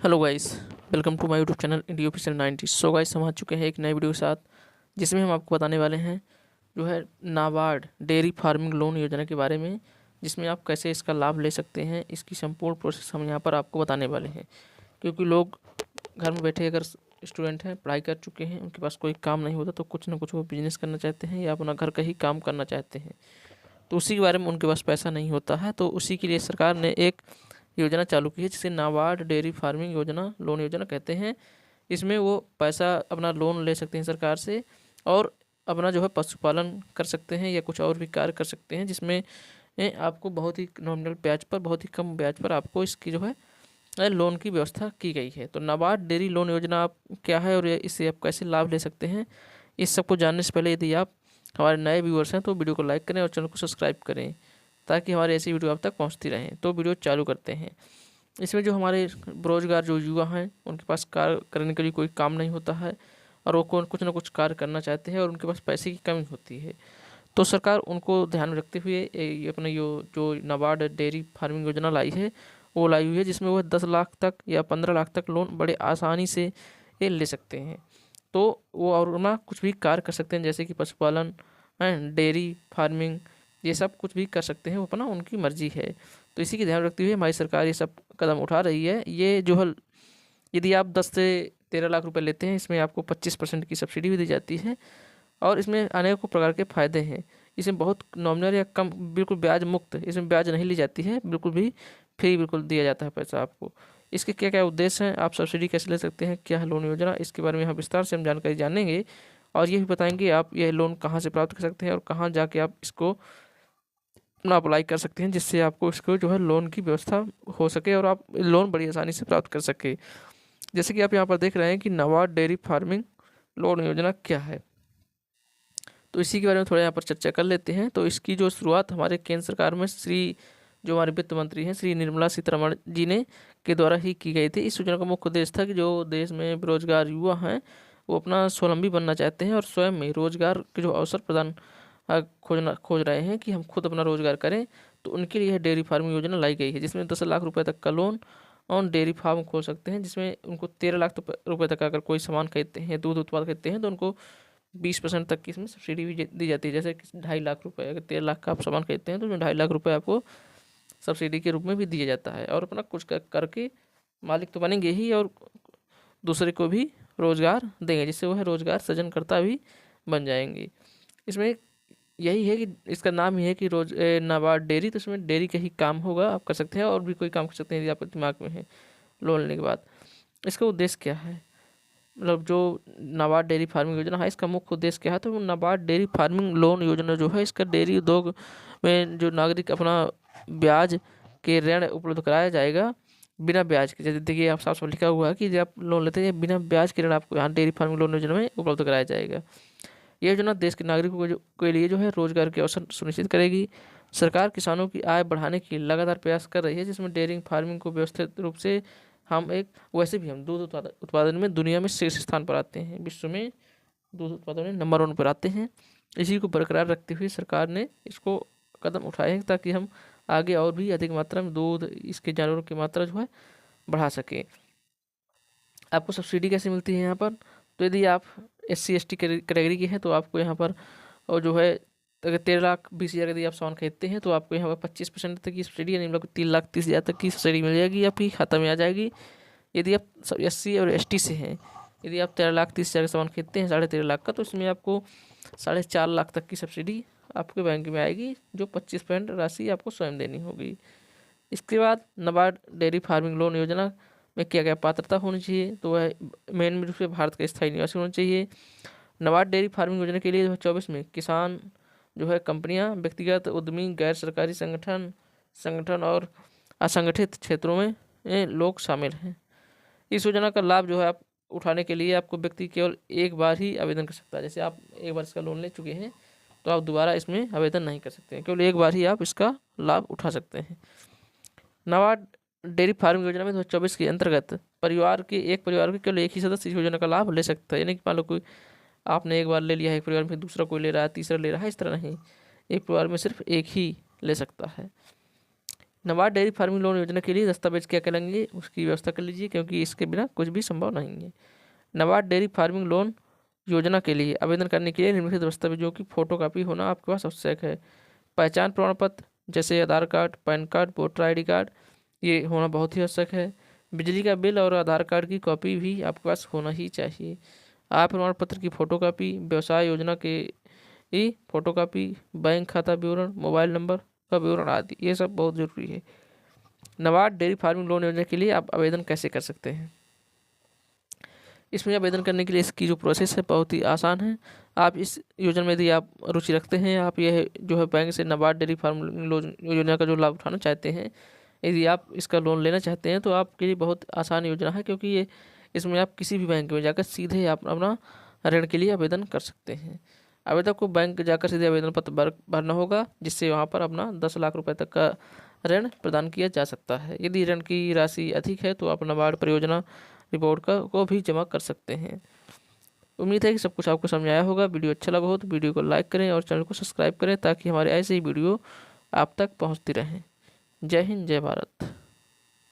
Hello guys, welcome to my YouTube channel India official 90। So guys, हम आ चुके हैं एक नए वीडियो के साथ, जिसमें हम आपको बताने वाले हैं जो है नाबार्ड डेयरी फार्मिंग लोन योजना के बारे में, जिसमें आप कैसे इसका लाभ ले सकते हैं। इसकी संपूर्ण प्रोसेस हम यहाँ पर आपको बताने वाले हैं, क्योंकि लोग घर में बैठे अगर स्टूडेंट हैं, पढ़ाई कर चुके हैं, उनके पास कोई काम नहीं होता, तो कुछ ना कुछ वो बिजनेस करना चाहते हैं या अपना घर का ही काम करना चाहते हैं, तो उसी के बारे में उनके पास पैसा नहीं होता है। तो उसी के लिए सरकार ने एक योजना चालू की है, जिसे नाबार्ड डेयरी फार्मिंग योजना लोन योजना कहते हैं। इसमें वो पैसा अपना लोन ले सकते हैं सरकार से, और अपना जो है पशुपालन कर सकते हैं या कुछ और भी कार्य कर सकते हैं, जिसमें आपको बहुत ही नॉमिनल ब्याज पर, बहुत ही कम ब्याज पर आपको इसकी जो है लोन की व्यवस्था की गई है। तो नाबार्ड डेयरी लोन योजना आप क्या है और इससे आप कैसे लाभ ले सकते हैं, इस सबको जानने से पहले यदि आप हमारे नए व्यूअर्स हैं तो वीडियो को लाइक करें और चैनल को सब्सक्राइब करें, ताकि हमारी ऐसी वीडियो आप तक पहुंचती रहें। तो वीडियो चालू करते हैं। इसमें जो हमारे बेरोजगार जो युवा हैं, उनके पास कार्य करने के लिए कोई काम नहीं होता है, और वो कुछ ना कुछ कार्य करना चाहते हैं और उनके पास पैसे की कमी होती है, तो सरकार उनको ध्यान में रखते हुए ये अपने जो नाबार्ड डेयरी फार्मिंग योजना लाई है, वो लाई हुई है, जिसमें वह 10 लाख तक या 15 लाख तक लोन बड़े आसानी से ये ले सकते हैं। तो वो और अपना कुछ भी कार्य कर सकते हैं, जैसे कि पशुपालन एंड डेयरी फार्मिंग, ये सब कुछ भी कर सकते हैं, वो अपना उनकी मर्जी है। तो इसी की ध्यान रखते हुए हमारी सरकार ये सब कदम उठा रही है। ये जो है, यदि आप 10 से 13 लाख रुपए लेते हैं, इसमें आपको 25% की सब्सिडी भी दी जाती है, और इसमें अनेकों प्रकार के फ़ायदे हैं। इसमें बहुत नॉमिनल या कम, बिल्कुल ब्याज मुक्त, इसमें ब्याज नहीं ली जाती है, बिल्कुल भी फ्री बिल्कुल दिया जाता है पैसा आपको। इसके क्या क्या उद्देश्य हैं, आप सब्सिडी कैसे ले सकते हैं, क्या है लोन योजना, इसके बारे में हम विस्तार से हम जानकारी जानेंगे, और ये भी बताएंगे आप यह लोन कहाँ से प्राप्त कर सकते हैं और कहाँ जाके आप इसको अपना अप्लाई कर सकते हैं, जिससे आपको इसको जो है लोन की व्यवस्था हो सके और आप लोन बड़ी आसानी से प्राप्त कर सके। जैसे कि आप यहाँ पर देख रहे हैं कि नाबार्ड डेयरी फार्मिंग लोन योजना क्या है, तो इसी के बारे में थोड़ा यहाँ पर चर्चा कर लेते हैं। तो इसकी जो शुरुआत हमारे केंद्र सरकार में जो हमारे वित्त मंत्री हैं श्री निर्मला सीतारमण जी ने के द्वारा ही की गई थी। इस योजना का मुख्य उद्देश्य था कि जो देश में बेरोजगार युवा हैं, वो अपना स्वावलंबी बनना चाहते हैं और स्वयं में रोजगार के जो अवसर प्रदान खोज रहे हैं कि हम खुद अपना रोजगार करें, तो उनके लिए डेयरी फार्मिंग योजना लाई गई है, जिसमें 10 लाख रुपए तक का लोन ऑन डेयरी फार्म खोल सकते हैं, जिसमें उनको 13 लाख रुपए तक अगर कोई सामान खरीदते हैं, दूध उत्पाद खरीदते हैं, तो उनको 20% तक की इसमें सब्सिडी भी दी जाती है। जैसे 2.5 लाख रुपए, अगर 13 लाख का आप सामान खरीदते हैं तो उसमें 2.5 लाख रुपए आपको सब्सिडी के रूप में भी दिया जाता है, और अपना कुछ करके मालिक तो बनेंगे ही, और दूसरे को भी रोजगार देंगे, जिससे वह रोजगार सृजनकर्ता भी बन जाएंगे। इसमें यही है कि इसका नाम ही है कि नाबार्ड डेयरी, तो इसमें डेयरी का ही काम होगा, आप कर सकते हैं और भी कोई काम कर सकते हैं यदि आपके दिमाग में है लोन लेने के बाद। इसका उद्देश्य क्या है, मतलब जो नाबार्ड डेयरी फार्मिंग योजना है, इसका मुख्य उद्देश्य क्या है, तो नाबार्ड डेयरी फार्मिंग लोन योजना जो है, इसका डेयरी उद्योग में जो नागरिक अपना ब्याज के ऋण उपलब्ध कराया जाएगा, बिना ब्याज के। जैसे देखिए, आप साफ साफ लिखा हुआ है कि जब आप लोन लेते हैं, बिना ब्याज के ऋण आपको यहाँ डेयरी फार्मिंग लोन योजना में उपलब्ध कराया जाएगा। ये योजना देश के नागरिकों के लिए जो है रोजगार के अवसर सुनिश्चित करेगी। सरकार किसानों की आय बढ़ाने की लगातार प्रयास कर रही है, जिसमें डेयरी फार्मिंग को व्यवस्थित रूप से हम एक, वैसे भी हम दूध उत्पादन में दुनिया में शीर्ष स्थान पर आते हैं, विश्व में दूध उत्पादन में नंबर 1 पर आते हैं। इसी को बरकरार रखते हुए सरकार ने इसको कदम उठाए हैं, ताकि हम आगे और भी अधिक मात्रा में दूध, इसके जानवरों की मात्रा जो है बढ़ा सके। आपको सब्सिडी कैसे मिलती है यहाँ पर, तो यदि आप SC ST कैटेगरी के हैं, तो आपको यहाँ पर, और जो है अगर 13,20,000 यदि आप सामान खरीदते हैं, तो आपको यहाँ पर 25% तक की सब्सिडी, यानी मतलब 3,30,000 तक की सब्सिडी मिल जाएगी, आपकी खाता में आ जाएगी। यदि आप SC और ST से हैं, यदि आप 13,30,000 का सामान खरीदते हैं 13.5 लाख का, तो इसमें आपको 4.5 लाख तक की सब्सिडी आपके बैंक में आएगी, जो 25% राशि आपको स्वयं देनी होगी। इसके बाद नाबार्ड डेयरी फार्मिंग लोन योजना में क्या क्या पात्रता होनी चाहिए, तो वह मेन रूप से भारत का स्थायी निवासी होना चाहिए। नाबार्ड डेयरी फार्मिंग योजना के लिए 2024 में किसान जो है, कंपनियां, व्यक्तिगत उद्यमी, गैर सरकारी संगठन और असंगठित क्षेत्रों में लोग शामिल हैं। इस योजना का लाभ जो है आप उठाने के लिए आपको व्यक्ति केवल एक बार ही आवेदन कर सकता है। जैसे आप एक बार इसका लोन ले चुके हैं, तो आप दोबारा इसमें आवेदन नहीं कर सकते हैं, केवल एक बार ही आप इसका लाभ उठा सकते हैं। नाबार्ड डेयरी फार्मिंग योजना में 2024 के अंतर्गत एक परिवार के केवल एक ही सदस्य इस योजना का लाभ ले सकता है। यानी कि मान लो कोई आपने एक बार ले लिया है एक परिवार में, फिर दूसरा कोई ले रहा है, तीसरा ले रहा है, इस तरह नहीं, एक परिवार में सिर्फ एक ही ले सकता है। नाबार्ड डेयरी फार्मिंग लोन योजना के लिए दस्तावेज क्या क्या लगेंगे उसकी व्यवस्था कर लीजिए, क्योंकि इसके बिना कुछ भी संभव नहीं है। नाबार्ड डेयरी फार्मिंग लोन योजना के लिए आवेदन करने के लिए निम्नलिखित दस्तावेजों की फोटोकॉपी होना आपके पास आवश्यक है। पहचान प्रमाण पत्र जैसे Aadhaar card, PAN card, voter ID card, ये होना बहुत ही आवश्यक है। बिजली का बिल और आधार कार्ड की कॉपी भी आपके पास होना ही चाहिए। आय प्रमाण पत्र की फोटोकॉपी, व्यवसाय योजना के फोटोकॉपी, बैंक खाता विवरण, मोबाइल नंबर का विवरण आदि, ये सब बहुत ज़रूरी है। नाबार्ड डेयरी फार्मिंग लोन योजना के लिए आप आवेदन कैसे कर सकते हैं? इसमें आवेदन करने के लिए इसकी जो प्रोसेस है बहुत ही आसान है। आप इस योजना में यदि आप रुचि रखते हैं, आप यह जो है बैंक से नाबार्ड डेयरी फार्मिंग लोन योजना का जो लाभ उठाना चाहते हैं, यदि आप इसका लोन लेना चाहते हैं तो आपके लिए बहुत आसान योजना है, क्योंकि ये इसमें आप किसी भी बैंक में जाकर सीधे आप अपना ऋण के लिए आवेदन कर सकते हैं। आवेदक को बैंक जाकर सीधे आवेदन पत्र भरना होगा, जिससे वहाँ पर अपना 10 लाख रुपए तक का ऋण प्रदान किया जा सकता है। यदि ऋण की राशि अधिक है तो आप नाबार्ड परियोजना रिपोर्ट को भी जमा कर सकते हैं। उम्मीद है कि सब कुछ आपको समझ आया होगा। वीडियो अच्छा लगा हो तो वीडियो को लाइक करें और चैनल को सब्सक्राइब करें, ताकि हमारे ऐसे ही वीडियो आप तक पहुंचती रहें। जय हिंद, जय भारत।